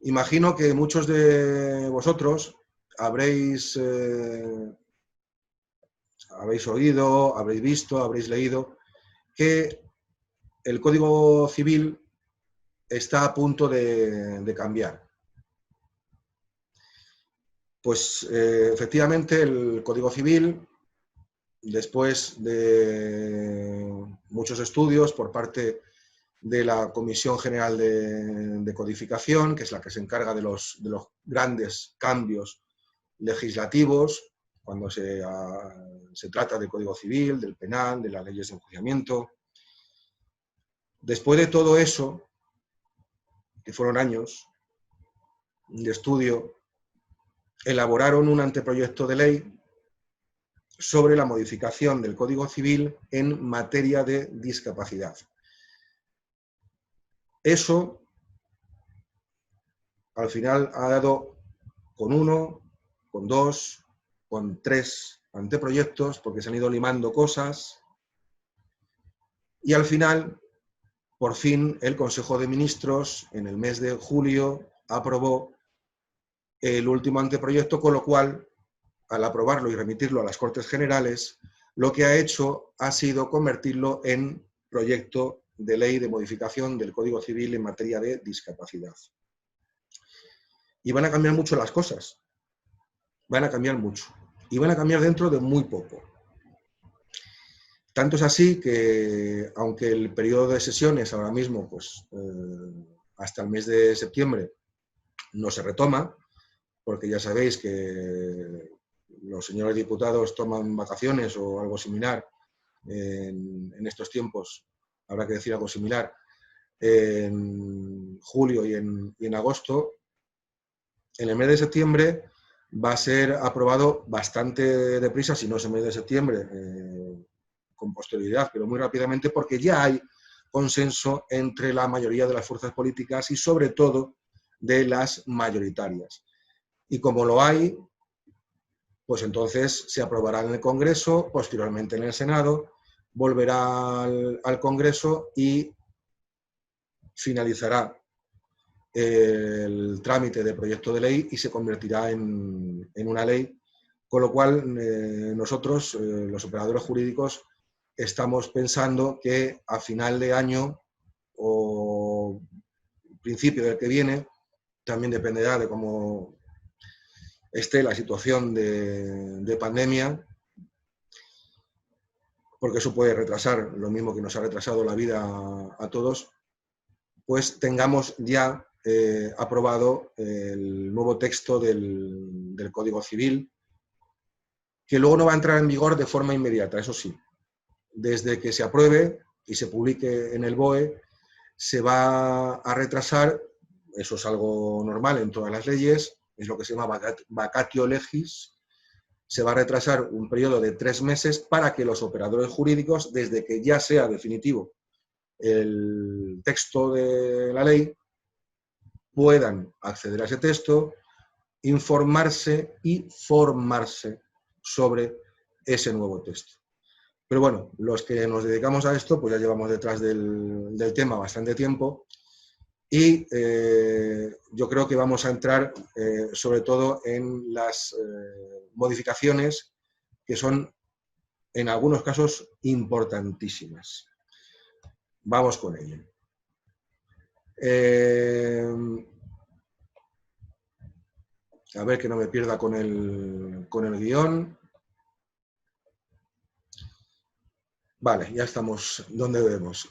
Imagino que muchos de vosotros habréis oído, habréis visto, habréis leído que el Código Civil está a punto de cambiar. Pues efectivamente el Código Civil, después de muchos estudios por parte de la Comisión General de Codificación, que es la que se encarga de los grandes cambios legislativos, cuando se trata del Código Civil, del penal, de las leyes de enjuiciamiento. Después de todo eso, que fueron años de estudio, elaboraron un anteproyecto de ley sobre la modificación del Código Civil en materia de discapacidad. Eso, al final, ha dado con uno, con dos, con tres anteproyectos, porque se han ido limando cosas, y al final, por fin, el Consejo de Ministros, en el mes de julio, aprobó el último anteproyecto, con lo cual, al aprobarlo y remitirlo a las Cortes Generales, lo que ha hecho ha sido convertirlo en proyecto de ley de modificación del Código Civil en materia de discapacidad. Y van a cambiar mucho las cosas. Van a cambiar mucho. Y van a cambiar dentro de muy poco. Tanto es así que, aunque el periodo de sesiones ahora mismo, pues, hasta el mes de septiembre, no se retoma, porque ya sabéis que los señores diputados toman vacaciones o algo similar en estos tiempos, habrá que decir algo similar, en julio y en agosto. En el mes de septiembre va a ser aprobado bastante deprisa, si no es el mes de septiembre, con posterioridad, pero muy rápidamente, porque ya hay consenso entre la mayoría de las fuerzas políticas y sobre todo de las mayoritarias. Y como lo hay, pues entonces se aprobará en el Congreso, posteriormente en el Senado, volverá al Congreso y finalizará el trámite de proyecto de ley y se convertirá en una ley, con lo cual nosotros, los operadores jurídicos, estamos pensando que a final de año o principio del que viene, también dependerá de cómo esté la situación de pandemia, porque eso puede retrasar lo mismo que nos ha retrasado la vida a todos, pues tengamos ya aprobado el nuevo texto del Código Civil, que luego no va a entrar en vigor de forma inmediata, eso sí. Desde que se apruebe y se publique en el BOE, se va a retrasar, eso es algo normal en todas las leyes, es lo que se llama vacatio legis, se va a retrasar un periodo de 3 meses para que los operadores jurídicos, desde que ya sea definitivo el texto de la ley, puedan acceder a ese texto, informarse y formarse sobre ese nuevo texto. Pero bueno, los que nos dedicamos a esto, pues ya llevamos detrás del tema bastante tiempo y yo creo que vamos a entrar sobre todo en las modificaciones que son en algunos casos importantísimas. Vamos con ello. A ver que no me pierda con el guión. Vale, ya estamos donde debemos.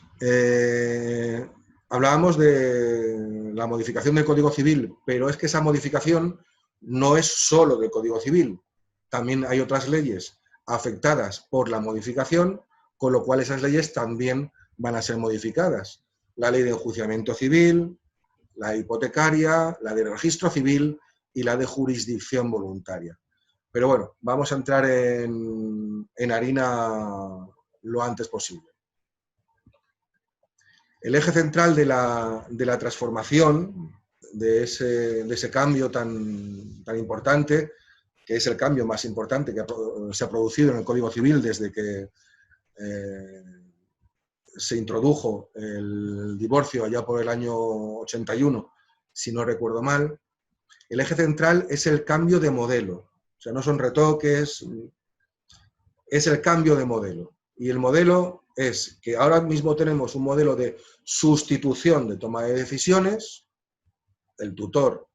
Hablábamos de la modificación del Código Civil, pero es que esa modificación no es solo del Código Civil. También hay otras leyes afectadas por la modificación, con lo cual esas leyes también van a ser modificadas. La ley de enjuiciamiento civil, la hipotecaria, la de registro civil y la de jurisdicción voluntaria. Pero bueno, vamos a entrar en harina lo antes posible. El eje central de la transformación, de ese cambio tan importante, que es el cambio más importante que se ha producido en el Código Civil desde que se introdujo el divorcio allá por el año 81 si no recuerdo mal. El eje central es el cambio de modelo, o sea, no son retoques, es el cambio de modelo. Y el modelo es que ahora mismo tenemos un modelo de sustitución de toma de decisiones, el tutor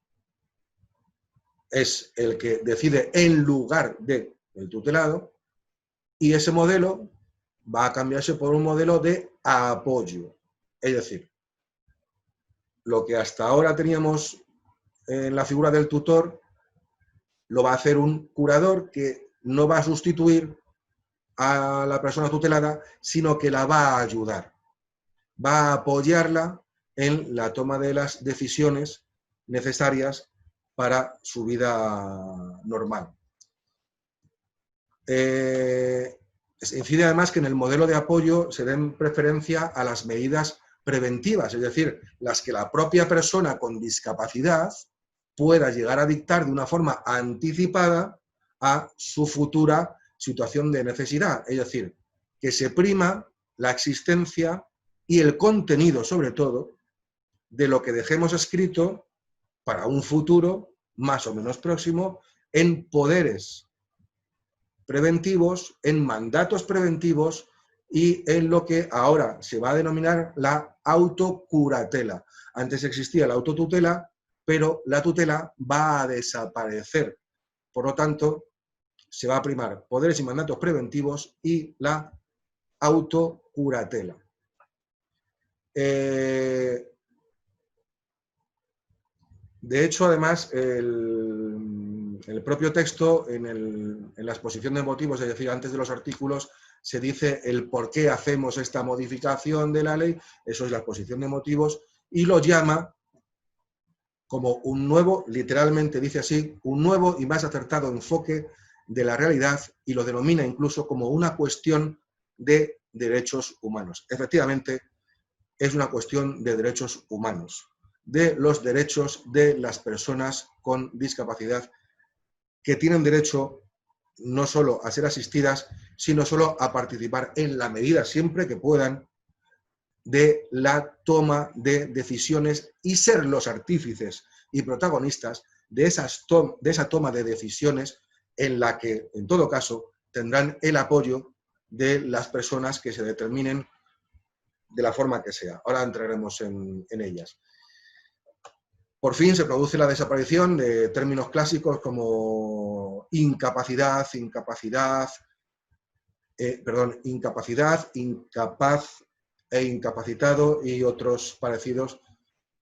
es el que decide en lugar del tutelado, y ese modelo va a cambiarse por un modelo de apoyo. Es decir, lo que hasta ahora teníamos en la figura del tutor, lo va a hacer un curador que no va a sustituir a la persona tutelada, sino que la va a ayudar. Va a apoyarla en la toma de las decisiones necesarias para su vida normal. Se incide además que en el modelo de apoyo se den preferencia a las medidas preventivas, es decir, las que la propia persona con discapacidad pueda llegar a dictar de una forma anticipada a su futura situación de necesidad. Es decir, que se prima la existencia y el contenido, sobre todo, de lo que dejemos escrito para un futuro más o menos próximo en poderes preventivos, en mandatos preventivos y en lo que ahora se va a denominar la autocuratela. Antes existía la autotutela, pero la tutela va a desaparecer. Por lo tanto, se va a primar poderes y mandatos preventivos y la autocuratela. De hecho, además, el propio texto, en la exposición de motivos, es decir, antes de los artículos, se dice el por qué hacemos esta modificación de la ley, eso es la exposición de motivos, y lo llama como un nuevo, literalmente dice así, un nuevo y más acertado enfoque de la realidad, y lo denomina incluso como una cuestión de derechos humanos. Efectivamente, es una cuestión de derechos humanos, de los derechos de las personas con discapacidad, que tienen derecho no solo a ser asistidas, sino solo a participar en la medida siempre que puedan de la toma de decisiones y ser los artífices y protagonistas de esa toma de decisiones en la que, en todo caso, tendrán el apoyo de las personas que se determinen de la forma que sea. Ahora entraremos en ellas. Por fin se produce la desaparición de términos clásicos como incapacidad, incapaz e incapacitado y otros parecidos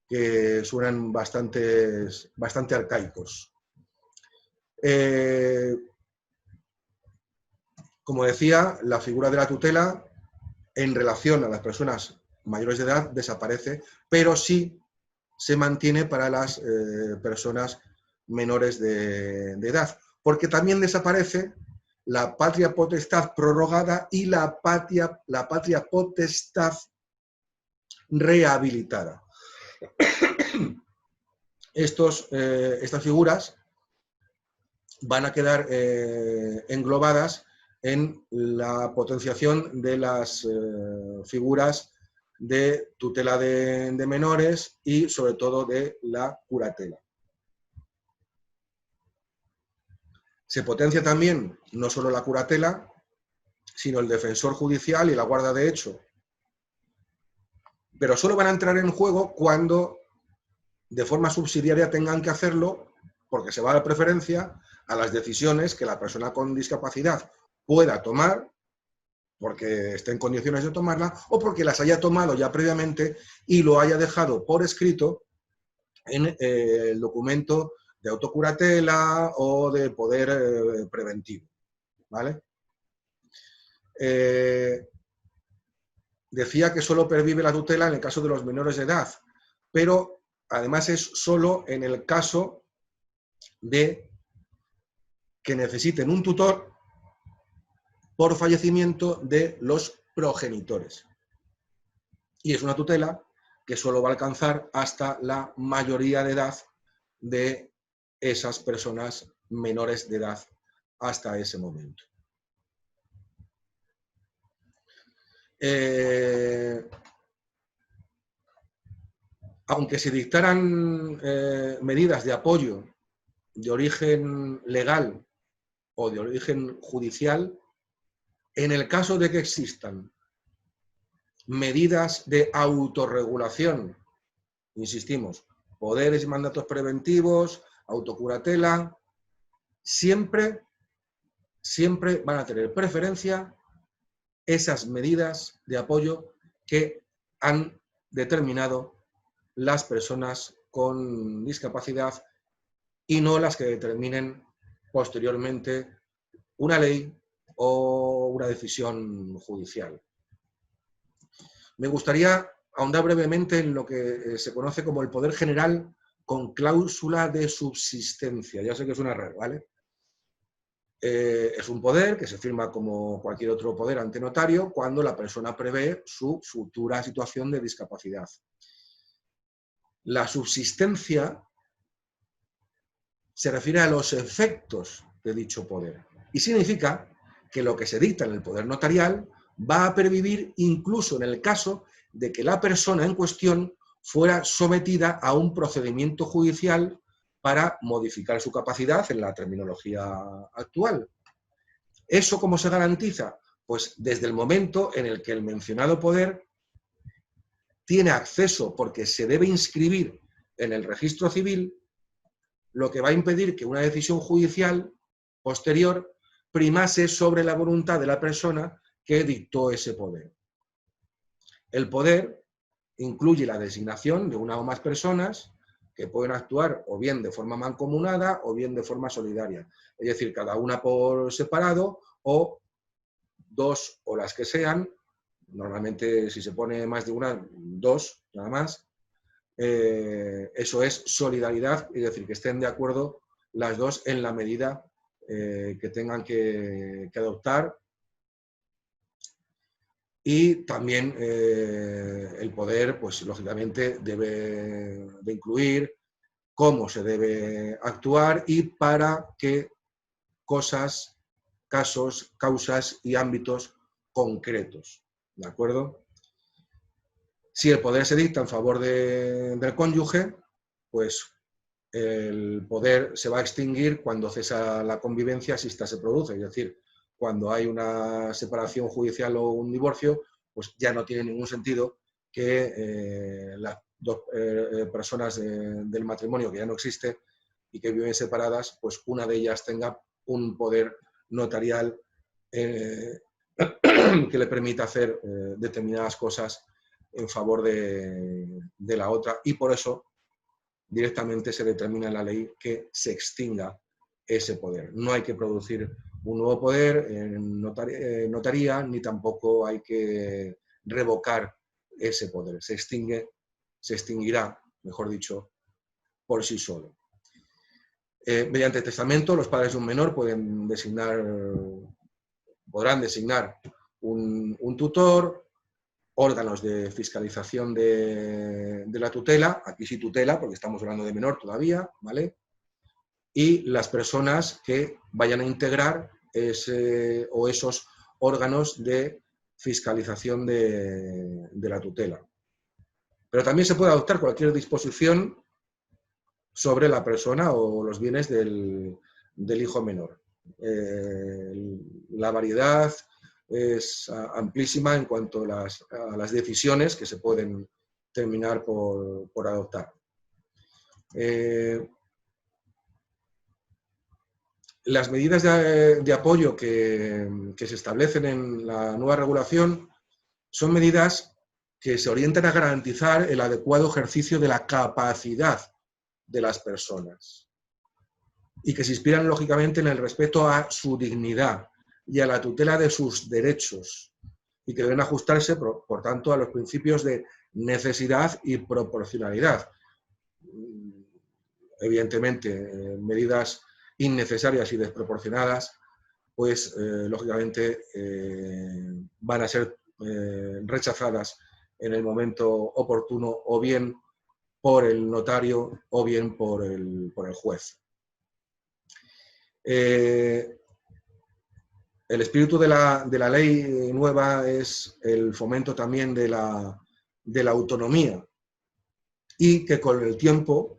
que suenan bastante arcaicos. Como decía, la figura de la tutela en relación a las personas mayores de edad desaparece, pero sí se mantiene para las personas menores de edad, porque también desaparece la patria potestad prorrogada y la patria potestad rehabilitada. Estas figuras van a quedar englobadas en la potenciación de las figuras de tutela de menores y sobre todo de la curatela. Se potencia también no solo la curatela, sino el defensor judicial y la guarda de hecho. Pero solo van a entrar en juego cuando de forma subsidiaria tengan que hacerlo, porque se va a dar preferencia a las decisiones que la persona con discapacidad pueda tomar, porque esté en condiciones de tomarla, o porque las haya tomado ya previamente y lo haya dejado por escrito en el documento de autocuratela o de poder preventivo. ¿Vale? Decía que solo pervive la tutela en el caso de los menores de edad, pero además es solo en el caso de que necesiten un tutor por fallecimiento de los progenitores. Y es una tutela que solo va a alcanzar hasta la mayoría de edad de esas personas menores de edad hasta ese momento. aunque se dictaran medidas de apoyo de origen legal o de origen judicial, en el caso de que existan medidas de autorregulación, insistimos, poderes y mandatos preventivos, autocuratela, siempre van a tener preferencia esas medidas de apoyo que han determinado las personas con discapacidad y no las que determinen posteriormente una ley o una decisión judicial. Me gustaría ahondar brevemente en lo que se conoce como el poder general con cláusula de subsistencia. Ya sé que suena raro, ¿vale? Es un poder que se firma como cualquier otro poder ante notario cuando la persona prevé su futura situación de discapacidad. La subsistencia se refiere a los efectos de dicho poder y significa que lo que se dicta en el poder notarial va a pervivir incluso en el caso de que la persona en cuestión fuera sometida a un procedimiento judicial para modificar su capacidad en la terminología actual. ¿Eso cómo se garantiza? Pues desde el momento en el que el mencionado poder tiene acceso, porque se debe inscribir en el registro civil, lo que va a impedir que una decisión judicial posterior primase sobre la voluntad de la persona que dictó ese poder. El poder incluye la designación de una o más personas que pueden actuar o bien de forma mancomunada o bien de forma solidaria. Es decir, cada una por separado o dos o las que sean. Normalmente si se pone más de una, dos nada más. Eso es solidaridad, es decir, que estén de acuerdo las dos en la medida que tengan que adoptar. Y también el poder, pues lógicamente, debe de incluir cómo se debe actuar y para qué cosas, casos, causas y ámbitos concretos. ¿De acuerdo? Si el poder se dicta en favor del cónyuge, pues el poder se va a extinguir cuando cesa la convivencia, si ésta se produce. Es decir, cuando hay una separación judicial o un divorcio, pues ya no tiene ningún sentido que las dos personas del matrimonio que ya no existe y que viven separadas, pues una de ellas tenga un poder notarial que le permita hacer determinadas cosas en favor de la otra, y por eso directamente se determina en la ley que se extinga ese poder. No hay que producir un nuevo poder en notaría, ni tampoco hay que revocar ese poder. Se extinguirá, mejor dicho, por sí solo. Mediante testamento, los padres de un menor podrán designar un tutor, órganos de fiscalización de la tutela, aquí sí tutela, porque estamos hablando de menor todavía, ¿vale? Y las personas que vayan a integrar esos órganos de fiscalización de la tutela. Pero también se puede adoptar cualquier disposición sobre la persona o los bienes del hijo menor. La variedad es amplísima en cuanto a las decisiones que se pueden terminar por adoptar. Las medidas de apoyo que se establecen en la nueva regulación son medidas que se orientan a garantizar el adecuado ejercicio de la capacidad de las personas y que se inspiran lógicamente en el respeto a su dignidad y a la tutela de sus derechos, y que deben ajustarse, por tanto, a los principios de necesidad y proporcionalidad. Evidentemente, medidas innecesarias y desproporcionadas, pues lógicamente van a ser rechazadas en el momento oportuno, o bien por el notario o bien por el juez. El espíritu de la ley nueva es el fomento también de la autonomía y que con el tiempo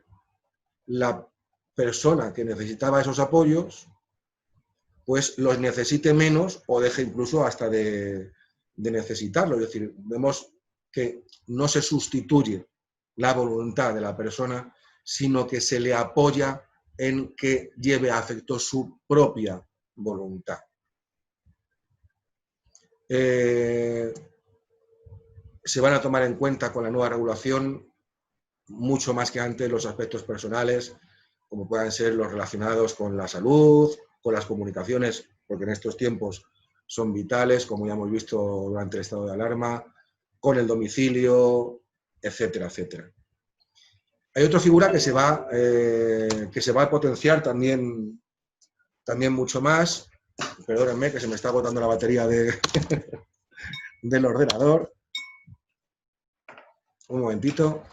la persona que necesitaba esos apoyos pues los necesite menos o deje incluso hasta de necesitarlo. Es decir, vemos que no se sustituye la voluntad de la persona, sino que se le apoya en que lleve a efecto su propia voluntad. Se van a tomar en cuenta con la nueva regulación mucho más que antes los aspectos personales, como puedan ser los relacionados con la salud, con las comunicaciones, porque en estos tiempos son vitales, como ya hemos visto durante el estado de alarma, con el domicilio, etcétera, etcétera. Hay otra figura que se va a potenciar también mucho más. Perdónenme que se me está agotando la batería del ordenador. Un momentito.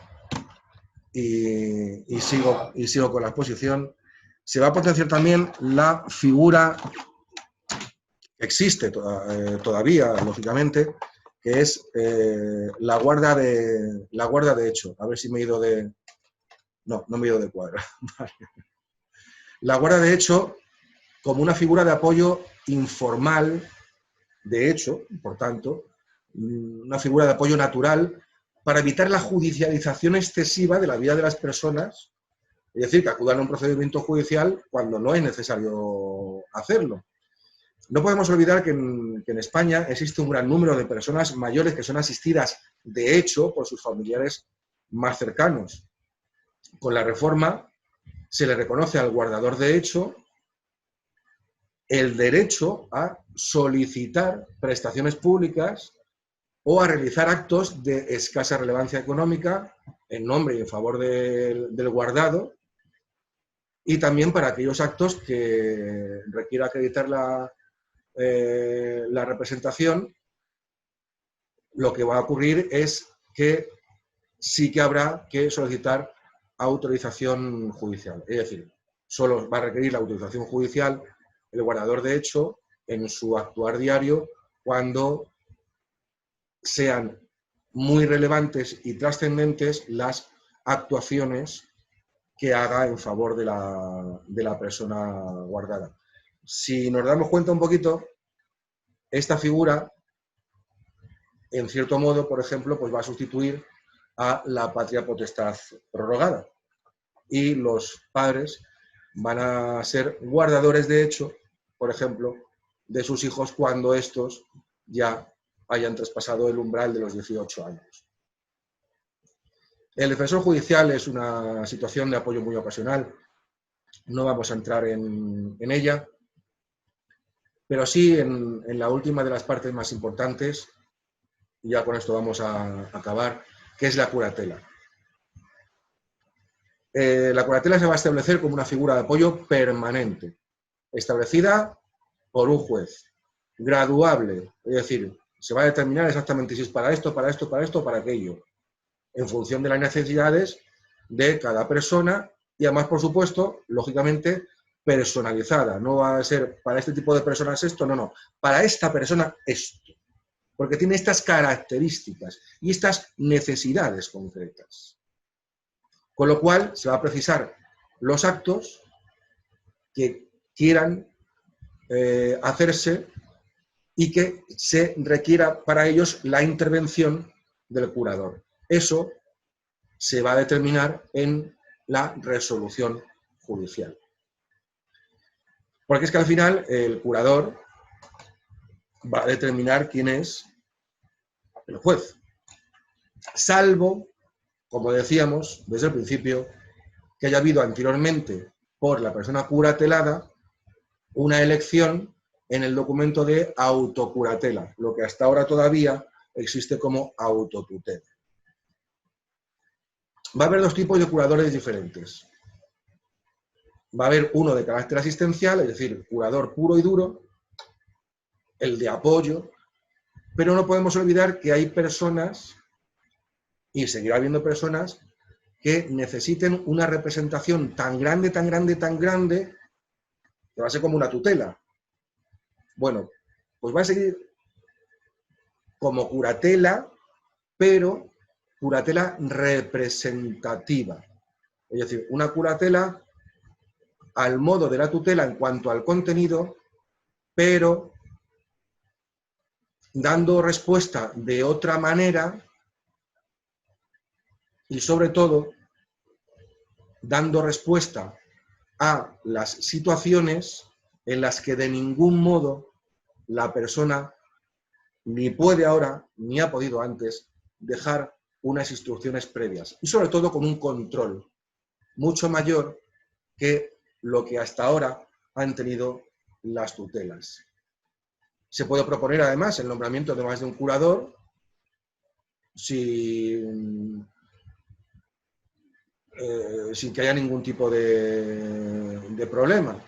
Y sigo con la exposición. Se va a potenciar también la figura que existe todavía, lógicamente, que es la guarda de hecho. A ver si me he ido de... No me he ido de cuadro. Vale. La guarda de hecho como una figura de apoyo informal, de hecho, por tanto, una figura de apoyo natural para evitar la judicialización excesiva de la vida de las personas, es decir, que acudan a un procedimiento judicial cuando no es necesario hacerlo. No podemos olvidar que en España existe un gran número de personas mayores que son asistidas, de hecho, por sus familiares más cercanos. Con la reforma se le reconoce al guardador de hecho el derecho a solicitar prestaciones públicas o a realizar actos de escasa relevancia económica en nombre y en favor del guardado, y también para aquellos actos que requiera acreditar la representación. Lo que va a ocurrir es que sí que habrá que solicitar autorización judicial. Es decir, solo va a requerir la autorización judicial el guardador de hecho en su actuar diario cuando sean muy relevantes y trascendentes las actuaciones que haga en favor de la persona guardada. Si nos damos cuenta un poquito, esta figura, en cierto modo, por ejemplo, pues va a sustituir a la patria potestad prorrogada. Y los padres van a ser guardadores de hecho, por ejemplo, de sus hijos cuando estos ya hayan traspasado el umbral de los 18 años. El defensor judicial es una situación de apoyo muy ocasional. No vamos a entrar en ella, pero sí en la última de las partes más importantes, y ya con esto vamos a acabar, que es la curatela. La curatela se va a establecer como una figura de apoyo permanente, establecida por un juez, graduable, es decir, se va a determinar exactamente si es para esto, para esto, para esto, para aquello, en función de las necesidades de cada persona y además, por supuesto, lógicamente, personalizada. No va a ser para este tipo de personas esto, no, para esta persona esto, porque tiene estas características y estas necesidades concretas. Con lo cual, se va a precisar los actos que quieran hacerse y que se requiera para ellos la intervención del curador. Eso se va a determinar en la resolución judicial. Porque es que al final el curador va a determinar quién es el juez. Salvo, como decíamos desde el principio, que haya habido anteriormente por la persona curatelada una elección en el documento de autocuratela, lo que hasta ahora todavía existe como autotutela. Va a haber dos tipos de curadores diferentes. Va a haber uno de carácter asistencial, es decir, curador puro y duro, el de apoyo, pero no podemos olvidar que hay personas, y seguirá habiendo personas, que necesiten una representación tan grande, tan grande, tan grande, que va a ser como una tutela. Bueno, pues va a seguir como curatela, pero curatela representativa. Es decir, una curatela al modo de la tutela en cuanto al contenido, pero dando respuesta de otra manera y sobre todo dando respuesta a las situaciones en las que de ningún modo la persona ni puede ahora, ni ha podido antes, dejar unas instrucciones previas. Y sobre todo con un control mucho mayor que lo que hasta ahora han tenido las tutelas. Se puede proponer además el nombramiento de más de un curador sin que haya ningún tipo de problema.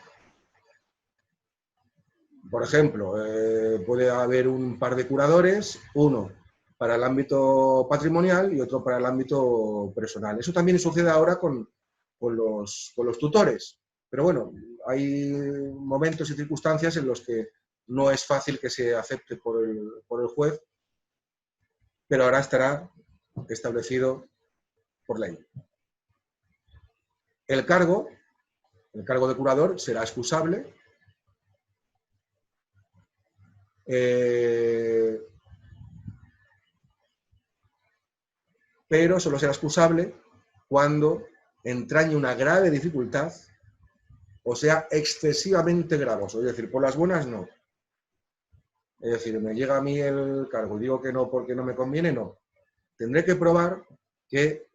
Por ejemplo, puede haber un par de curadores, uno para el ámbito patrimonial y otro para el ámbito personal. Eso también sucede ahora con los tutores. Pero bueno, hay momentos y circunstancias en los que no es fácil que se acepte por el juez, pero ahora estará establecido por ley. El cargo de curador será excusable, pero solo será excusable cuando entrañe una grave dificultad o sea excesivamente gravoso. Es decir, por las buenas no. Es decir, me llega a mí el cargo y digo que no porque no me conviene, no. Tendré que probar que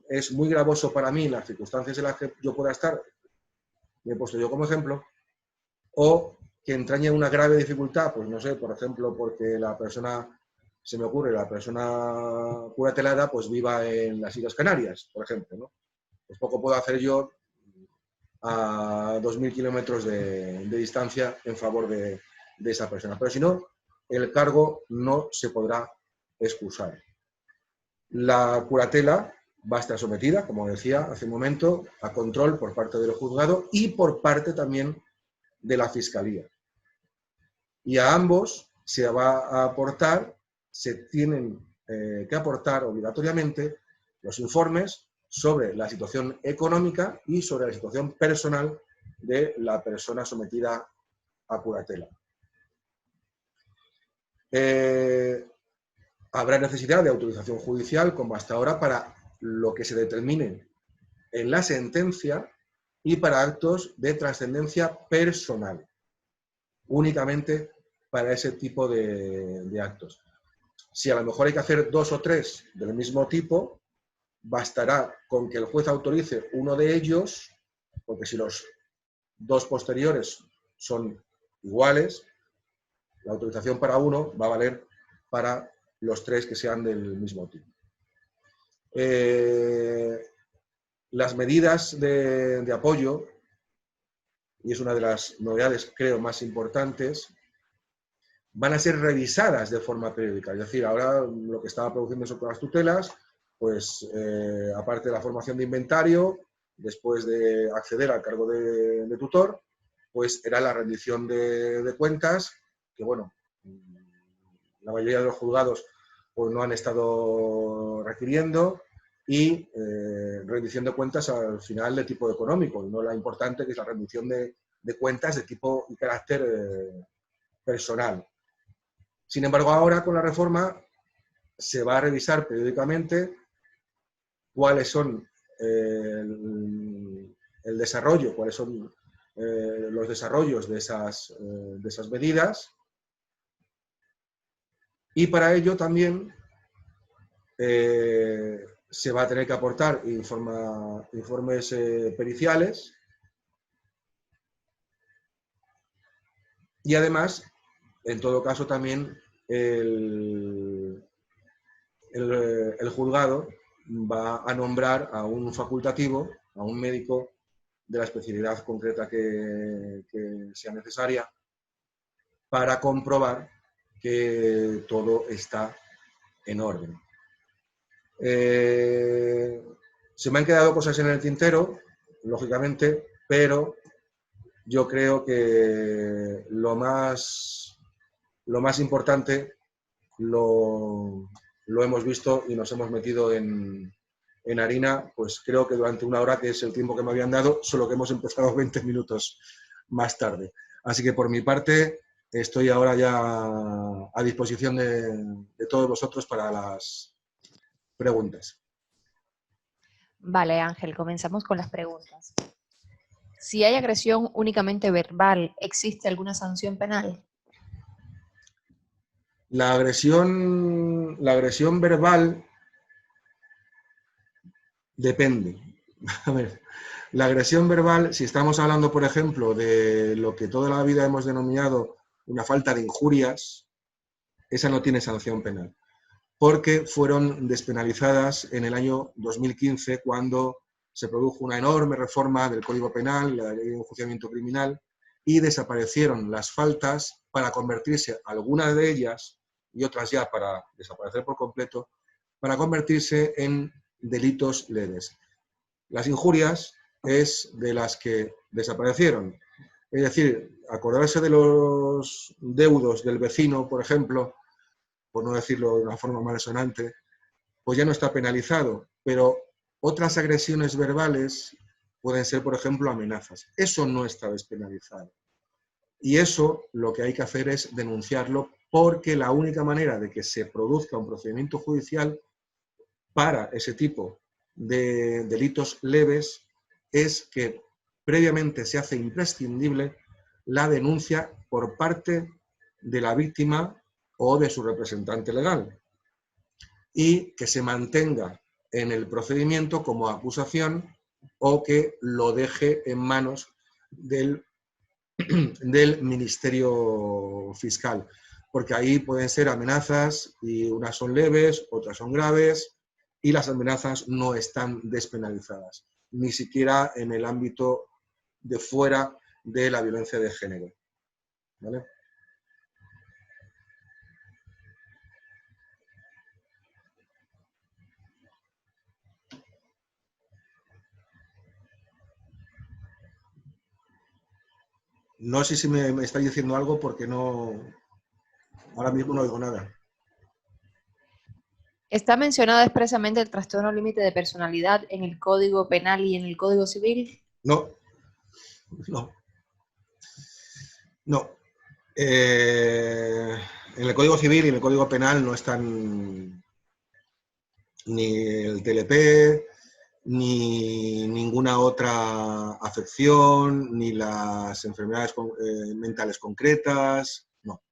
es muy gravoso para mí las circunstancias en las que yo pueda estar, me he puesto yo como ejemplo, o que entrañe una grave dificultad, pues no sé, por ejemplo, porque la persona, se me ocurre, la persona curatelada, pues viva en las Islas Canarias, por ejemplo, ¿no? Pues poco puedo hacer yo a 2.000 kilómetros de distancia en favor de esa persona. Pero si no, el cargo no se podrá excusar. La curatela va a estar sometida, como decía hace un momento, a control por parte del juzgado y por parte también de la Fiscalía. Y a ambos se va a aportar, se tienen que aportar obligatoriamente los informes sobre la situación económica y sobre la situación personal de la persona sometida a curatela. Habrá necesidad de autorización judicial, como hasta ahora, para lo que se determine en la sentencia y para actos de trascendencia personal, únicamente para ese tipo de actos. Si a lo mejor hay que hacer 2 o 3 del mismo tipo, bastará con que el juez autorice uno de ellos, porque si los 2 posteriores son iguales, la autorización para uno va a valer para los 3 que sean del mismo tipo. Las medidas de apoyo, y es una de las novedades, creo, más importantes, van a ser revisadas de forma periódica. Es decir, ahora lo que estaba produciéndose con las tutelas, pues aparte de la formación de inventario, después de acceder al cargo de tutor, pues era la rendición de cuentas, que bueno, la mayoría de los juzgados pues no han estado requiriendo, y rendición de cuentas al final de tipo económico, y no la importante que es la rendición de cuentas de tipo y carácter personal. Sin embargo, ahora con la reforma se va a revisar periódicamente cuáles son el desarrollo, cuáles son los desarrollos de esas medidas, y para ello también se va a tener que aportar informes periciales y además, en todo caso, también el juzgado va a nombrar a un facultativo, a un médico de la especialidad concreta que sea necesaria para comprobar que todo está en orden. Se me han quedado cosas en el tintero, lógicamente, pero yo creo que lo más importante lo lo hemos visto y nos hemos metido en harina, pues creo que durante 1 hora, que es el tiempo que me habían dado, solo que hemos empezado 20 minutos más tarde. Así que por mi parte estoy ahora ya a disposición de todos vosotros para las preguntas. Vale, Ángel, comenzamos con las preguntas. Si hay agresión únicamente verbal, ¿existe alguna sanción penal? La agresión verbal depende. A ver, la agresión verbal, si estamos hablando, por ejemplo, de lo que toda la vida hemos denominado una falta de injurias, esa no tiene sanción penal, porque fueron despenalizadas en el año 2015, cuando se produjo una enorme reforma del Código Penal, la Ley de Enjuiciamiento Criminal, y desaparecieron las faltas para convertirse, algunas de ellas, y otras ya para desaparecer por completo, para convertirse en delitos leves. Las injurias es de las que desaparecieron. Es decir, acordarse de los deudos del vecino, por ejemplo, por no decirlo de una forma malsonante, pues ya no está penalizado, pero otras agresiones verbales pueden ser, por ejemplo, amenazas. Eso no está despenalizado. Y eso lo que hay que hacer es denunciarlo, porque la única manera de que se produzca un procedimiento judicial para ese tipo de delitos leves es que previamente se hace imprescindible la denuncia por parte de la víctima o de su representante legal, y que se mantenga en el procedimiento como acusación o que lo deje en manos del Ministerio Fiscal, porque ahí pueden ser amenazas y unas son leves, otras son graves, y las amenazas no están despenalizadas, ni siquiera en el ámbito de fuera de la violencia de género. ¿Vale? No sé si me estáis diciendo algo, porque no, ahora mismo no oigo nada. ¿Está mencionado expresamente el trastorno límite de personalidad en el Código Penal y en el Código Civil? No, no, no. En el Código Civil y en el Código Penal no están ni el TLP, ni ninguna otra afección, ni las enfermedades mentales concretas, no.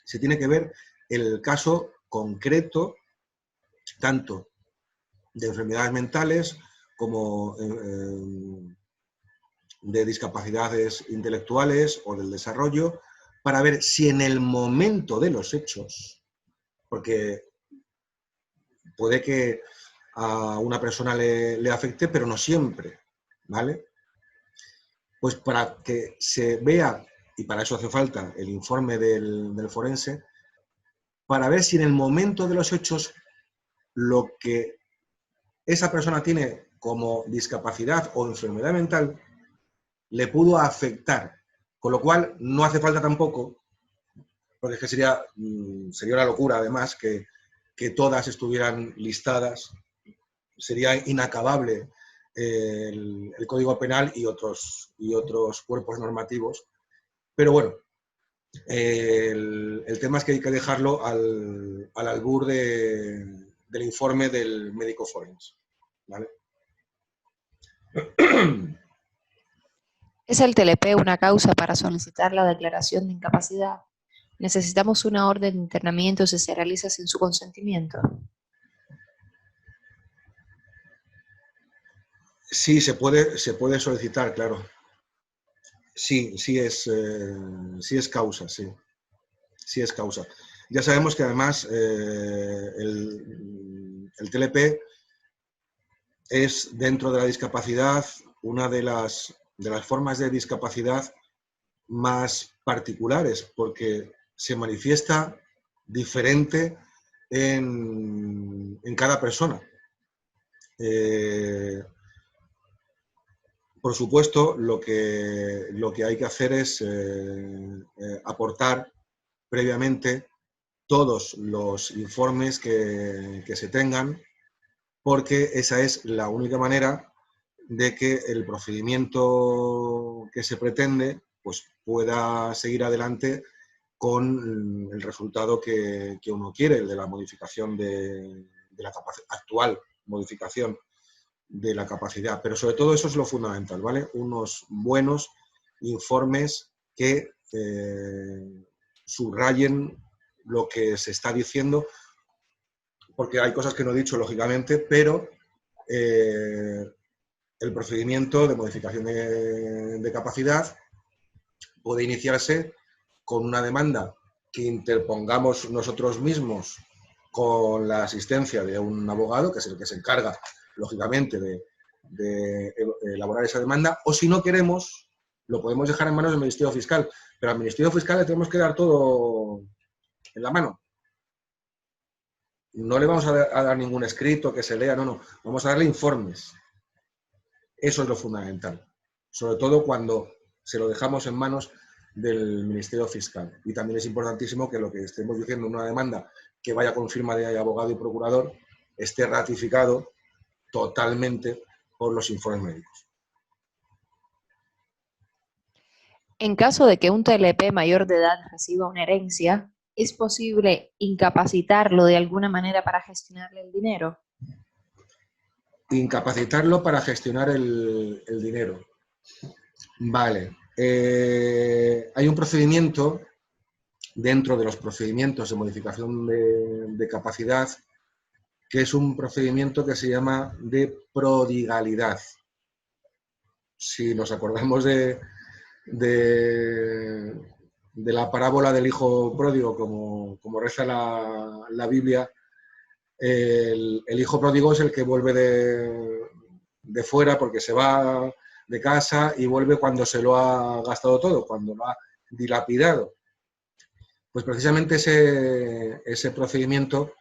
Se tiene que ver el caso concreto, tanto de enfermedades mentales como de discapacidades intelectuales o del desarrollo, para ver si en el momento de los hechos, porque puede que a una persona le afecte, pero no siempre, ¿vale? Pues para que se vea, y para eso hace falta el informe del forense, para ver si en el momento de los hechos lo que esa persona tiene como discapacidad o enfermedad mental le pudo afectar. Con lo cual no hace falta tampoco, porque es que sería una locura además que todas estuvieran listadas, sería inacabable el Código Penal y otros cuerpos normativos. Pero bueno, el tema es que hay que dejarlo al albur del informe del médico forense, ¿vale? ¿Es el TLP una causa para solicitar la declaración de incapacidad? ¿Necesitamos una orden de internamiento si se realiza sin su consentimiento? Sí, se puede solicitar, claro. Sí, sí es causa, sí. Sí es causa. Ya sabemos que además el TLP es, dentro de la discapacidad, una de las formas de discapacidad más particulares, porque se manifiesta diferente en cada persona. Por supuesto, lo que hay que hacer es aportar previamente todos los informes que se tengan, porque esa es la única manera de que el procedimiento que se pretende pues, pueda seguir adelante con el resultado que uno quiere, el de la modificación de la actual modificación de la capacidad. Pero sobre todo eso es lo fundamental, ¿vale? Unos buenos informes que subrayen lo que se está diciendo, porque hay cosas que no he dicho, lógicamente, pero el procedimiento de modificación de capacidad puede iniciarse con una demanda que interpongamos nosotros mismos con la asistencia de un abogado, que es el que se encarga, lógicamente, de elaborar esa demanda, o si no queremos, lo podemos dejar en manos del Ministerio Fiscal, pero al Ministerio Fiscal le tenemos que dar todo en la mano. No le vamos a dar ningún escrito que se lea, no, vamos a darle informes. Eso es lo fundamental, sobre todo cuando se lo dejamos en manos del Ministerio Fiscal. Y también es importantísimo que lo que estemos diciendo en una demanda que vaya con firma de abogado y procurador esté ratificado totalmente por los informes médicos. En caso de que un TLP mayor de edad reciba una herencia, ¿es posible incapacitarlo de alguna manera para gestionarle el dinero? Incapacitarlo para gestionar el dinero. Vale. Hay un procedimiento dentro de los procedimientos de modificación de capacidad, que es un procedimiento que se llama de prodigalidad. Si nos acordamos de la parábola del hijo pródigo, como reza la Biblia, el hijo pródigo es el que vuelve de fuera porque se va de casa y vuelve cuando se lo ha gastado todo, cuando lo ha dilapidado. Pues precisamente ese procedimiento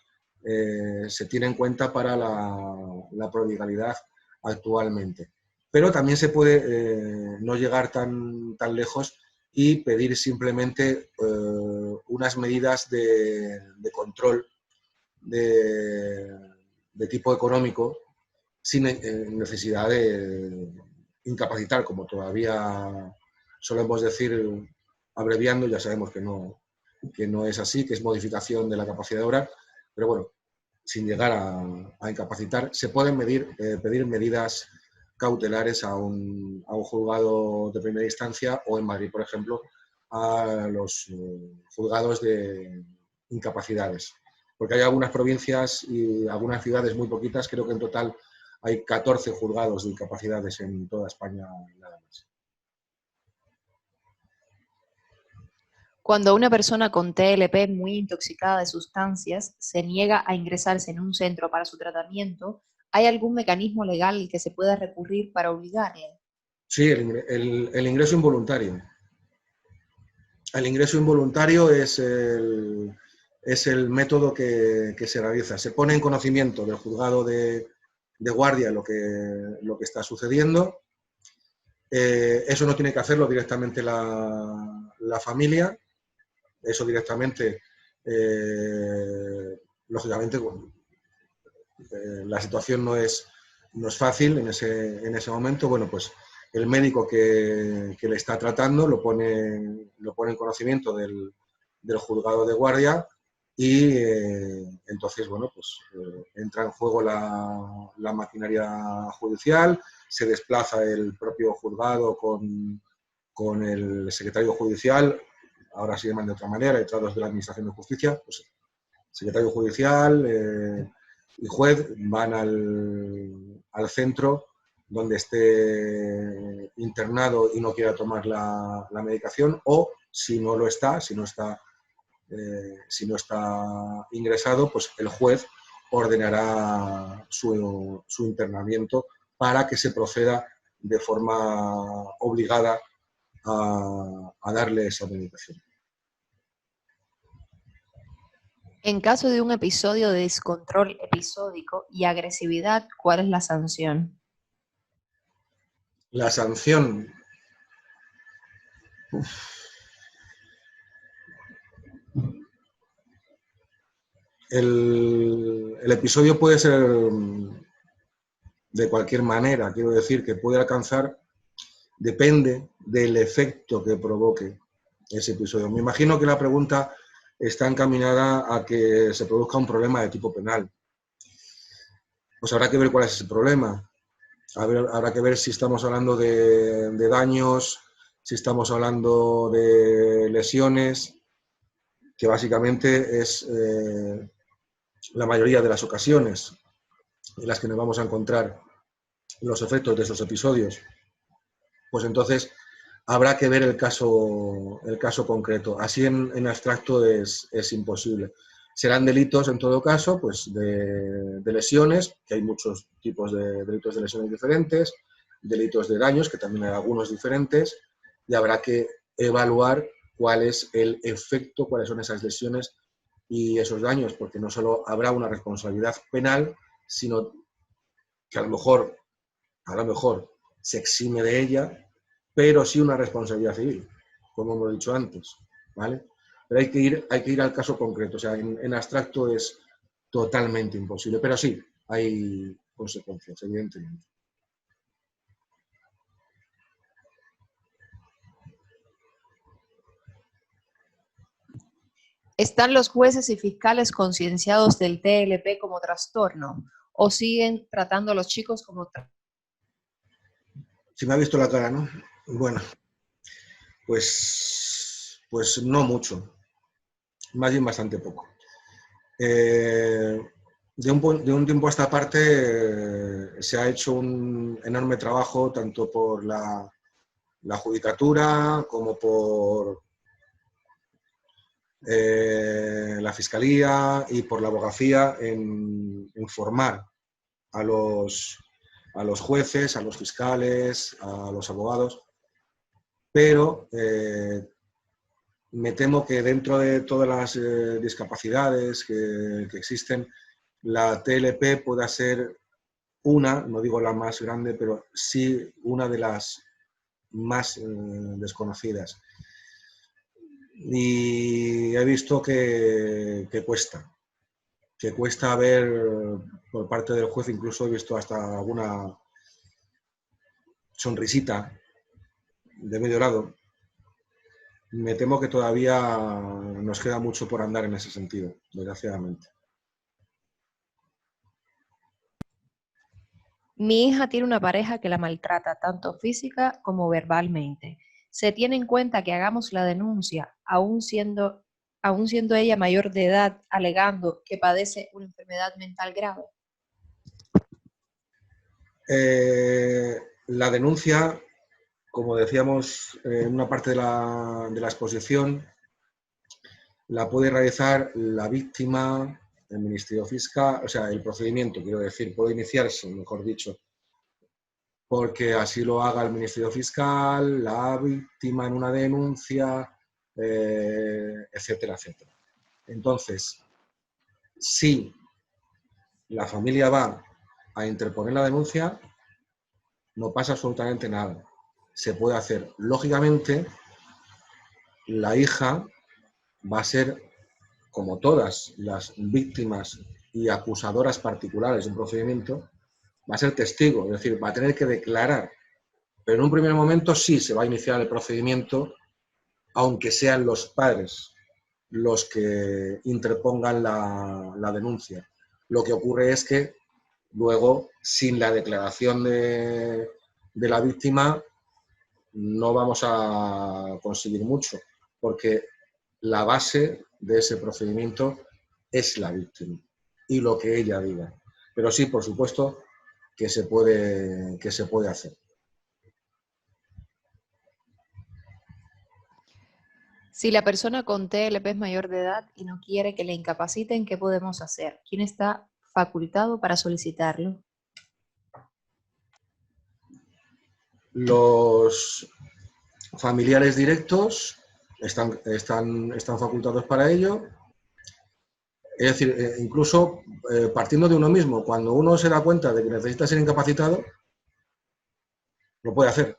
se tiene en cuenta para la prodigalidad actualmente. Pero también se puede no llegar tan lejos y pedir simplemente unas medidas de control de tipo económico sin necesidad de incapacitar, como todavía solemos decir abreviando, ya sabemos que no es así, que es modificación de la capacidad de obrar, pero bueno, sin llegar a incapacitar, se pueden pedir medidas cautelares a un juzgado de primera instancia o en Madrid, por ejemplo, a los juzgados de incapacidades. Porque hay algunas provincias y algunas ciudades muy poquitas, creo que en total hay 14 juzgados de incapacidades en toda España nada más. Cuando una persona con TLP muy intoxicada de sustancias se niega a ingresarse en un centro para su tratamiento, ¿hay algún mecanismo legal que se pueda recurrir para obligarle? Sí, el ingreso involuntario. El ingreso involuntario es el método que se realiza. Se pone en conocimiento del juzgado de guardia lo que está sucediendo. Eso no tiene que hacerlo directamente la familia. Eso directamente, lógicamente, la situación no es fácil en ese momento. Bueno, pues el médico que le está tratando lo pone en conocimiento del juzgado de guardia y entonces, bueno, pues entra en juego la maquinaria judicial, se desplaza el propio juzgado con el secretario judicial, ahora se llaman de otra manera, letrados de la Administración de Justicia, pues secretario judicial y juez van al centro donde esté internado y no quiera tomar la medicación, o si no lo está, si no está ingresado, pues el juez ordenará su internamiento para que se proceda de forma obligada a darle esa medicación. En caso de un episodio de descontrol episódico y agresividad, ¿cuál es la sanción? La sanción. El episodio puede ser de cualquier manera, quiero decir, que puede alcanzar, depende del efecto que provoque ese episodio. Me imagino que la pregunta está encaminada a que se produzca un problema de tipo penal. Pues habrá que ver cuál es ese problema. Habrá que ver si estamos hablando de daños, si estamos hablando de lesiones, que básicamente es la mayoría de las ocasiones en las que nos vamos a encontrar los efectos de esos episodios. Pues entonces habrá que ver el caso concreto. Así en abstracto es imposible. Serán delitos, en todo caso, pues de lesiones, que hay muchos tipos de delitos de lesiones diferentes, delitos de daños, que también hay algunos diferentes, y habrá que evaluar cuál es el efecto, cuáles son esas lesiones y esos daños, porque no solo habrá una responsabilidad penal, sino que a lo mejor se exime de ella, pero sí una responsabilidad civil, como hemos dicho antes, ¿vale? Pero hay que ir al caso concreto, o sea, en abstracto es totalmente imposible, pero sí, hay consecuencias, evidentemente. ¿Están los jueces y fiscales concienciados del TLP como trastorno o siguen tratando a los chicos como Si me ha visto la cara, ¿no? Bueno, pues no mucho, más bien bastante poco. De un tiempo a esta parte se ha hecho un enorme trabajo tanto por la judicatura como por la Fiscalía y por la Abogacía en formar a los jueces, a los fiscales, a los abogados, pero me temo que dentro de todas las discapacidades que existen, la TLP pueda ser una, no digo la más grande, pero sí una de las más desconocidas. Y he visto que cuesta ver por parte del juez, incluso he visto hasta alguna sonrisita de medio lado. Me temo que todavía nos queda mucho por andar en ese sentido, desgraciadamente. Mi hija tiene una pareja que la maltrata tanto física como verbalmente. ¿Se tiene en cuenta que hagamos la denuncia, aún siendo ella mayor de edad, alegando que padece una enfermedad mental grave? La denuncia, como decíamos en una parte de la exposición, la puede realizar la víctima, el Ministerio Fiscal, o sea, el procedimiento, quiero decir, puede iniciarse, mejor dicho, porque así lo haga el Ministerio Fiscal, la víctima en una denuncia, etcétera, etcétera. Entonces, si la familia va a interponer la denuncia, no pasa absolutamente nada. Se puede hacer. Lógicamente, la hija va a ser, como todas las víctimas y acusadoras particulares de un procedimiento, va a ser testigo, es decir, va a tener que declarar. Pero en un primer momento sí se va a iniciar el procedimiento, aunque sean los padres los que interpongan la denuncia. Lo que ocurre es que luego, sin la declaración de la víctima, no vamos a conseguir mucho, porque la base de ese procedimiento es la víctima y lo que ella diga. Pero sí, por supuesto, que se puede hacer. Si la persona con TLP es mayor de edad y no quiere que le incapaciten, ¿qué podemos hacer? ¿Quién está facultado para solicitarlo? Los familiares directos están facultados para ello. Es decir, incluso partiendo de uno mismo, cuando uno se da cuenta de que necesita ser incapacitado, lo puede hacer,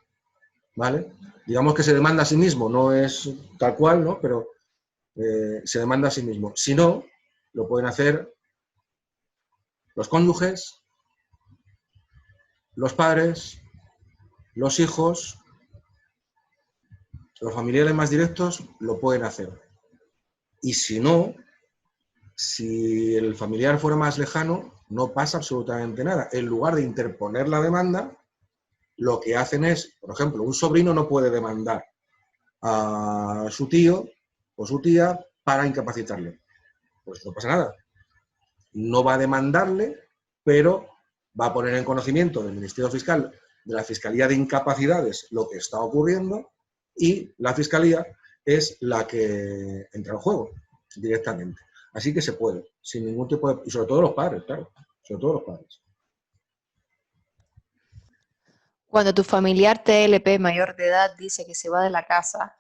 ¿vale? Digamos que se demanda a sí mismo, no es tal cual, ¿no? Pero se demanda a sí mismo. Si no, lo pueden hacer los cónyuges, los padres, los hijos, los familiares más directos lo pueden hacer. Y si no, si el familiar fuera más lejano, no pasa absolutamente nada. En lugar de interponer la demanda, lo que hacen es, por ejemplo, un sobrino no puede demandar a su tío o su tía para incapacitarle. Pues no pasa nada. No va a demandarle, pero va a poner en conocimiento del Ministerio Fiscal, de la Fiscalía de Incapacidades, lo que está ocurriendo, y la Fiscalía es la que entra en juego directamente. Así que se puede, sin ningún tipo de... Y sobre todo los padres, claro, sobre todo los padres. Cuando tu familiar TLP mayor de edad dice que se va de la casa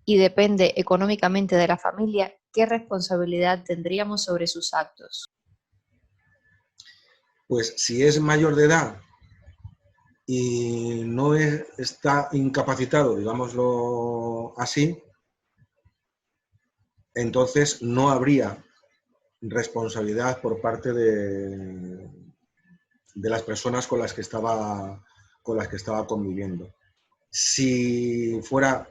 y depende económicamente de la familia, ¿qué responsabilidad tendríamos sobre sus actos? Pues si es mayor de edad y no está incapacitado, digámoslo así, entonces no habría responsabilidad por parte de las personas con las que estaba conviviendo. Si fuera,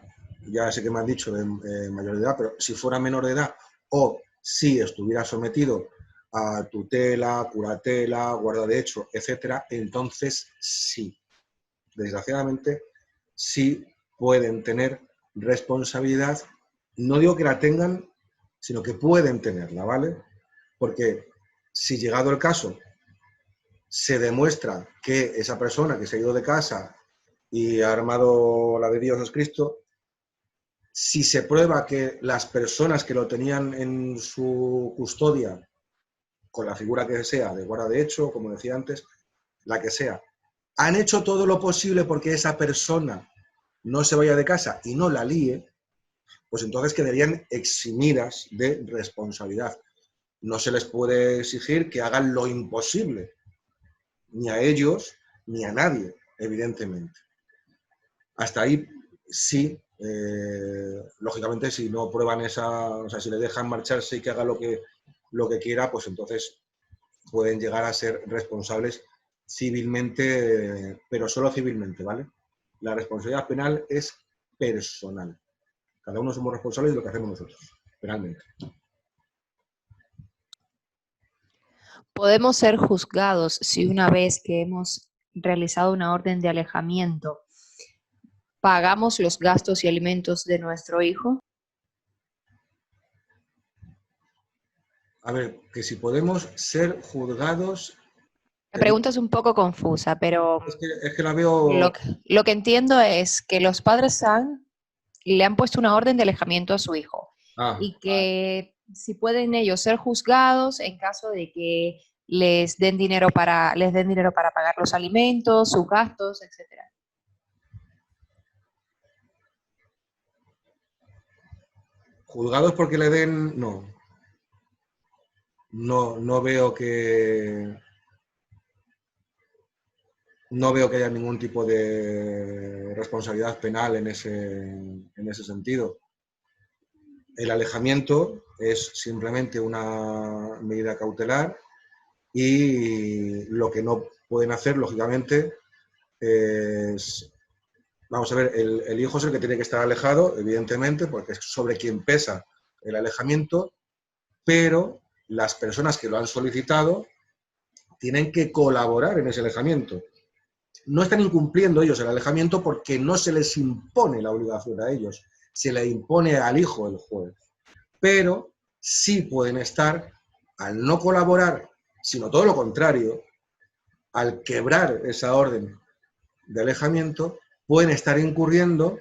ya sé que me han dicho de mayor de edad, pero si fuera menor de edad o si estuviera sometido a tutela, curatela, guarda de hecho, etcétera, entonces sí, desgraciadamente, sí pueden tener responsabilidad. No digo que la tengan, sino que pueden tenerla, ¿vale? Porque si llegado el caso se demuestra que esa persona que se ha ido de casa y ha armado la de Dios es Cristo, si se prueba que las personas que lo tenían en su custodia, con la figura que sea, de guarda de hecho, como decía antes, la que sea, han hecho todo lo posible porque esa persona no se vaya de casa y no la líe, pues entonces quedarían eximidas de responsabilidad. No se les puede exigir que hagan lo imposible, ni a ellos ni a nadie, evidentemente. Hasta ahí sí, lógicamente, si no prueban o sea, si le dejan marcharse y que haga lo que quiera, pues entonces pueden llegar a ser responsables civilmente, pero solo civilmente, ¿vale? La responsabilidad penal es personal. Cada uno somos responsables de lo que hacemos nosotros, penalmente. Podemos ser juzgados si una vez que hemos realizado una orden de alejamiento, pagamos los gastos y alimentos de nuestro hijo. A ver, que si podemos ser juzgados... La pregunta es un poco confusa, pero Es que la veo... lo que entiendo es que los padres le han puesto una orden de alejamiento a su hijo Ah, y que si pueden ellos ser juzgados en caso de que les den dinero para pagar los alimentos, sus gastos, etcétera. juzgados porque le den... No. No veo que... No veo que haya ningún tipo de responsabilidad penal en ese sentido. El alejamiento es simplemente una medida cautelar y lo que no pueden hacer, lógicamente, es... Vamos a ver, el hijo es el que tiene que estar alejado, evidentemente, porque es sobre quien pesa el alejamiento, pero las personas que lo han solicitado tienen que colaborar en ese alejamiento. No están incumpliendo ellos el alejamiento porque no se les impone la obligación a ellos, se le impone al hijo el juez. Pero sí pueden estar, al no colaborar, sino todo lo contrario, al quebrar esa orden de alejamiento, pueden estar incurriendo,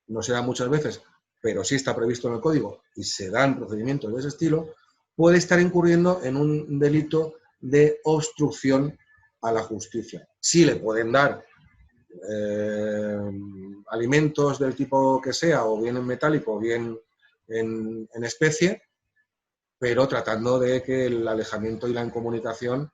no se da muchas veces, pero sí está previsto en el código y se dan procedimientos de ese estilo, puede estar incurriendo en un delito de obstrucción a la justicia. Sí le pueden dar alimentos del tipo que sea, o bien en metálico o bien en especie, pero tratando de que el alejamiento y la incomunicación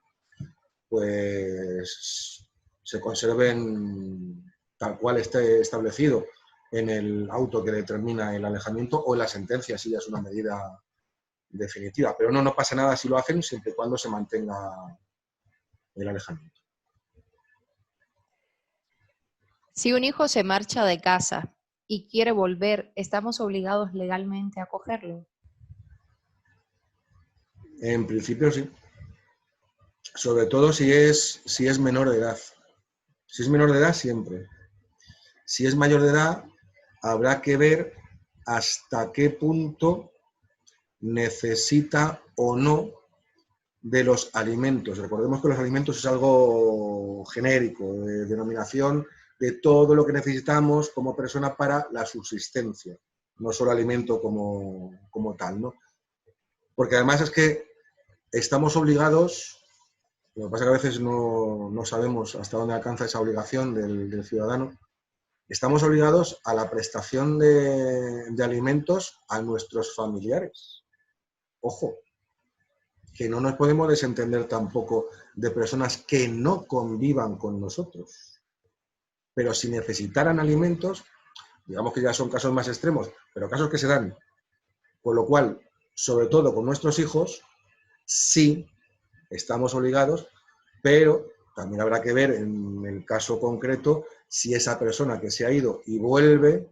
pues se conserven tal cual esté establecido en el auto que determina el alejamiento o en la sentencia, si ya es una medida definitiva. Pero no pasa nada si lo hacen, siempre y cuando se mantenga el alejamiento. Si un hijo se marcha de casa y quiere volver, ¿estamos obligados legalmente a acogerlo? En principio sí. Sobre todo si es menor de edad. Si es menor de edad, siempre. Si es mayor de edad, habrá que ver hasta qué punto necesita o no de los alimentos. Recordemos que los alimentos es algo genérico, de denominación de todo lo que necesitamos como persona para la subsistencia, no solo alimento como tal, ¿no? Porque además es que estamos obligados, lo que pasa es que a veces no sabemos hasta dónde alcanza esa obligación del ciudadano, estamos obligados a la prestación de alimentos a nuestros familiares. Ojo, que no nos podemos desentender tampoco de personas que no convivan con nosotros. Pero si necesitaran alimentos, digamos que ya son casos más extremos, pero casos que se dan. Con lo cual, sobre todo con nuestros hijos, sí estamos obligados, pero también habrá que ver en el caso concreto si esa persona que se ha ido y vuelve,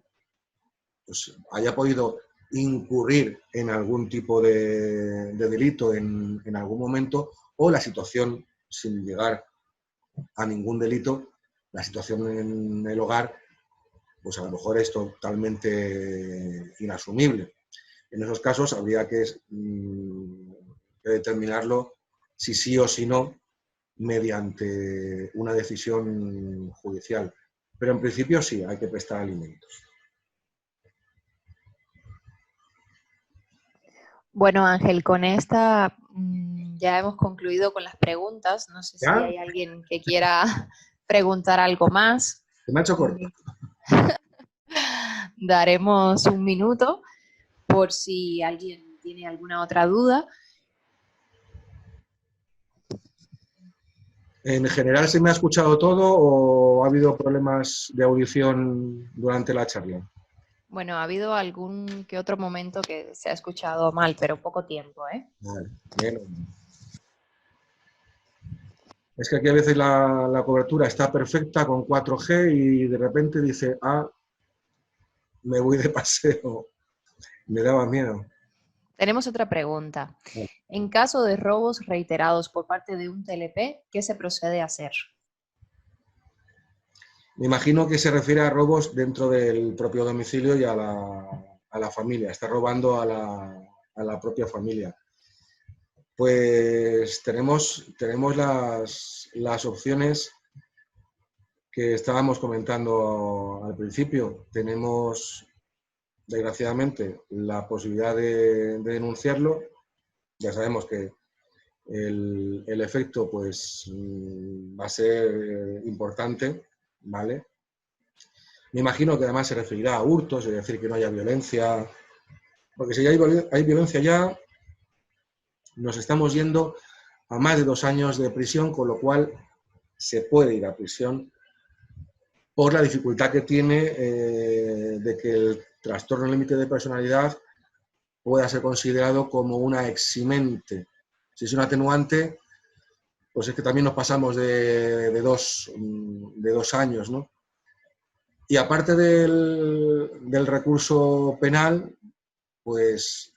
pues haya podido incurrir en algún tipo de delito en algún momento, o la situación, sin llegar a ningún delito, la situación en el hogar, pues a lo mejor es totalmente inasumible. En esos casos habría que determinarlo si sí o si no, mediante una decisión judicial. Pero en principio sí, hay que prestar alimentos. Bueno, Ángel, con esta ya hemos concluido con las preguntas. No sé si ¿Ya? hay alguien que quiera preguntar algo más. Se me ha hecho corto. Daremos un minuto por si alguien tiene alguna otra duda. ¿En general se me ha escuchado todo o ha habido problemas de audición durante la charla? Bueno, ha habido algún que otro momento que se ha escuchado mal, pero poco tiempo, ¿eh? Vale, bien. Es que aquí a veces la cobertura está perfecta con 4G y de repente dice, me voy de paseo. Me daba miedo. Tenemos otra pregunta. Vale. En caso de robos reiterados por parte de un TLP, ¿qué se procede a hacer? Me imagino que se refiere a robos dentro del propio domicilio y a la familia. Está robando a la propia familia. Pues tenemos las opciones que estábamos comentando al principio. Tenemos, desgraciadamente, la posibilidad de denunciarlo. Ya sabemos que el efecto pues, va a ser importante, ¿vale? Me imagino que además se referirá a hurtos, es decir, que no haya violencia, porque si hay violencia ya, nos estamos yendo a más de 2 años de prisión, con lo cual se puede ir a prisión por la dificultad que tiene de que el trastorno límite de personalidad pueda ser considerado como una eximente. Si es un atenuante, pues es que también nos pasamos de 2 años, ¿no? Y aparte del recurso penal, pues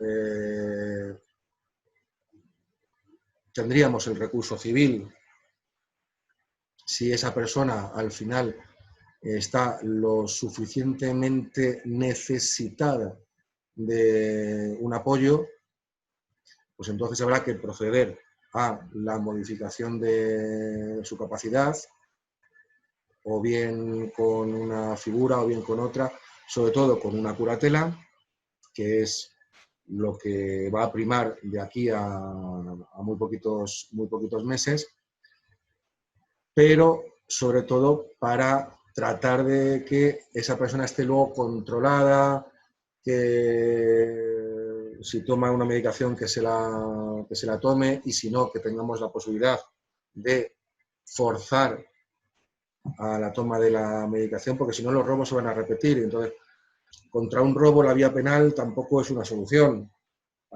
tendríamos el recurso civil. Si esa persona al final está lo suficientemente necesitada de un apoyo, pues entonces habrá que proceder a la modificación de su capacidad, o bien con una figura o bien con otra, sobre todo con una curatela, que es lo que va a primar de aquí a muy poquitos meses, pero sobre todo para tratar de que esa persona esté luego controlada, que si toma una medicación que se la tome, y si no, que tengamos la posibilidad de forzar a la toma de la medicación, porque si no los robos se van a repetir. Entonces, contra un robo la vía penal tampoco es una solución.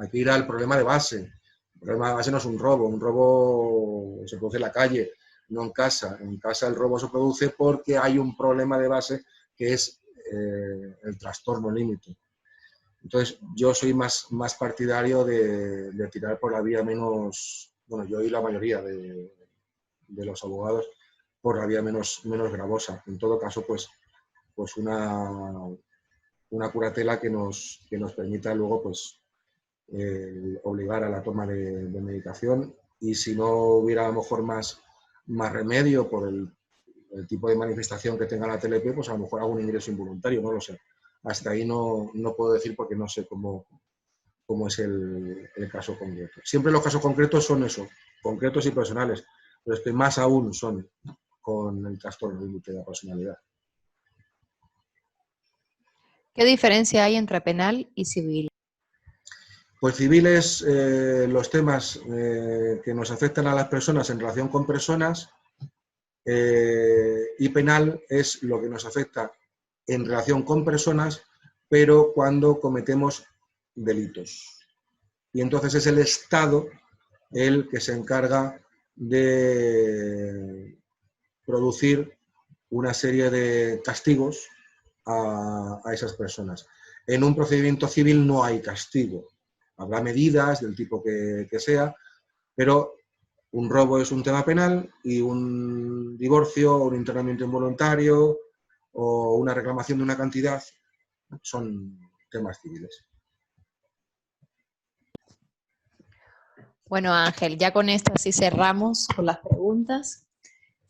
hay que ir al problema de base. El problema de base no es un robo se produce en la calle, no en casa. En casa el robo se produce porque hay un problema de base que es el trastorno límite. Entonces, yo soy más partidario de tirar por la vía menos, bueno, yo y la mayoría de los abogados, por la vía menos gravosa. En todo caso, pues una curatela que nos permita luego pues, obligar a la toma de medicación, y si no hubiera a lo mejor más remedio por el tipo de manifestación que tenga la TLP, pues a lo mejor hago un ingreso involuntario, no lo sé. Hasta ahí no puedo decir porque no sé cómo es el caso concreto. Siempre los casos concretos son eso, concretos y personales, pero es que más aún son con el trastorno límite de la personalidad. ¿Qué diferencia hay entre penal y civil? Pues civiles, los temas que nos afectan a las personas en relación con personas, y penal es lo que nos afecta en relación con personas, pero cuando cometemos delitos. Y entonces es el Estado el que se encarga de producir una serie de castigos a esas personas. En un procedimiento civil no hay castigo. Habrá medidas del tipo que sea, pero un robo es un tema penal y un divorcio o un internamiento involuntario o una reclamación de una cantidad son temas civiles. Bueno, Ángel, ya con esto así cerramos con las preguntas.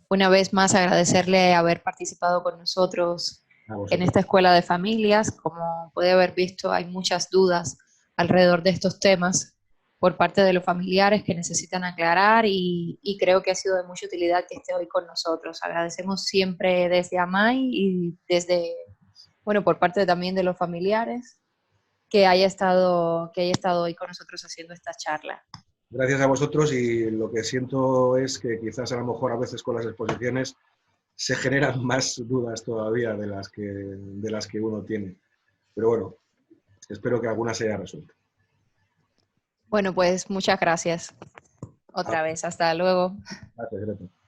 Una vez más agradecerle haber participado con nosotros en esta escuela de familias. Como puede haber visto, hay muchas dudas alrededor de estos temas por parte de los familiares que necesitan aclarar y creo que ha sido de mucha utilidad que esté hoy con nosotros. Agradecemos siempre desde AMAI y desde, bueno, por parte también de los familiares que haya estado hoy con nosotros haciendo esta charla. Gracias a vosotros, y lo que siento es que quizás a lo mejor a veces con las exposiciones se generan más dudas todavía de las que uno tiene. Pero bueno, espero que alguna se haya resuelto. Bueno, pues muchas gracias. Otra vez, hasta luego. Gracias, Greta.